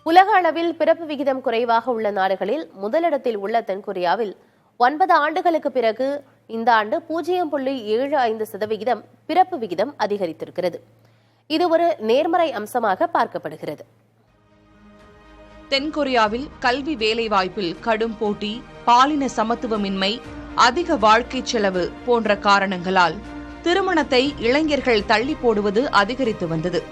உலக அளவில் பிறப்பு விகிதம் குறைவாக உள்ள நாடுகளில் முதலிடத்தில் உள்ள தென்கொரியாவில் 9 ஆண்டுகளுக்கு பிறகு இந்த ஆண்டு 0.75% பிறப்பு விகிதம் அதிகரித்திருக்கிறது. இது ஒரு நேர்மறை அம்சமாக பார்க்கப்படுகிறது. தென்கொரியாவில் கல்வி வேலைவாய்ப்பில் கடும் போட்டி, பாலின சமத்துவமின்மை, அதிக வாழ்க்கை செலவு போன்ற காரணங்களால் திருமணத்தை இளைஞர்கள் தள்ளி போடுவது அதிகரித்து வந்தது.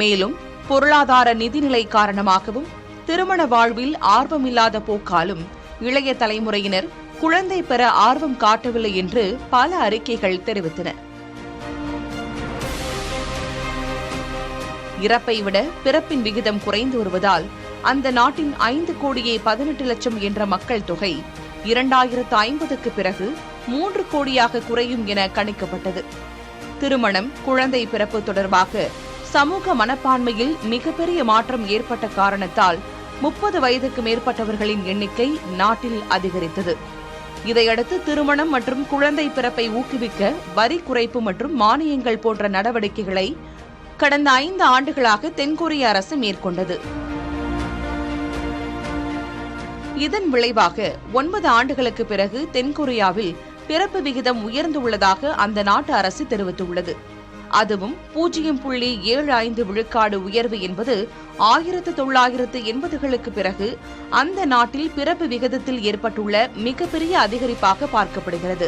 மேலும் பொருளாதார நிதிநிலை காரணமாகவும் திருமண வாழ்வில் ஆர்வமில்லாத போக்காலும் இளைய தலைமுறையினர் குழந்தை பெற ஆர்வம் காட்டவில்லை என்று பல அறிக்கைகள் தெரிவித்தன. இறப்பை விட பிறப்பின் விகிதம் குறைந்து வருவதால் அந்த நாட்டின் 5,18,00,000 என்ற மக்கள் தொகை 2050க்கு பிறகு 3 கோடியாக குறையும் என கணிக்கப்பட்டது. திருமணம், குழந்தை பிறப்பு தொடர்பாக சமூக மனப்பான்மையில் மிகப்பெரிய மாற்றம் ஏற்பட்ட காரணத்தால் 30 வயதுக்கு மேற்பட்டவர்களின் எண்ணிக்கை நாட்டில் அதிகரித்தது. இதையடுத்து திருமணம் மற்றும் குழந்தை பிறப்பை ஊக்குவிக்க வரி குறைப்பு மற்றும் மானியங்கள் போன்ற நடவடிக்கைகளை கடந்த 5 ஆண்டுகளாக தென்கொரிய அரசு மேற்கொண்டது. இதன் விளைவாக 9 ஆண்டுகளுக்கு பிறகு தென்கொரியாவில் பிறப்பு விகிதம் உயர்ந்துள்ளதாக அந்த நாட்டு அரசு தெரிவித்துள்ளது. அதுவும் 0.75 விழுக்காடு உயர்வு என்பது 1980களுக்கு பிறகு அந்த நாட்டில் பிறப்பு விகிதத்தில் ஏற்பட்டுள்ள மிகப்பெரிய அதிகரிப்பாக பார்க்கப்படுகிறது.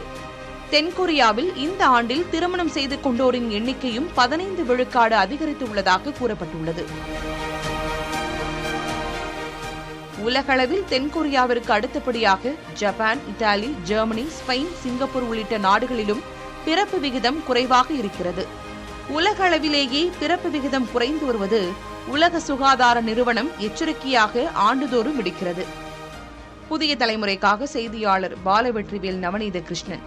தென்கொரியாவில் இந்த ஆண்டில் திருமணம் செய்து கொண்டோரின் எண்ணிக்கையும் 15 விழுக்காடு அதிகரித்துள்ளதாக கூறப்பட்டுள்ளது. உலகளவில் தென்கொரியாவிற்கு அடுத்தபடியாக Japan, Italy, Germany, Spain, Singapore உள்ளிட்ட நாடுகளிலும் பிறப்பு விகிதம் குறைவாக இருக்கிறது. உலகளவிலேயே பிறப்பு விகிதம் குறைந்து வருவது உலக சுகாதார நிறுவனம் எச்சரிக்கையாக ஆண்டுதோறும் விடுக்கிறது. புதிய தலைமுறைக்காக செய்தியாளர் பாலவெற்றிவேல், நவநீத கிருஷ்ணன்.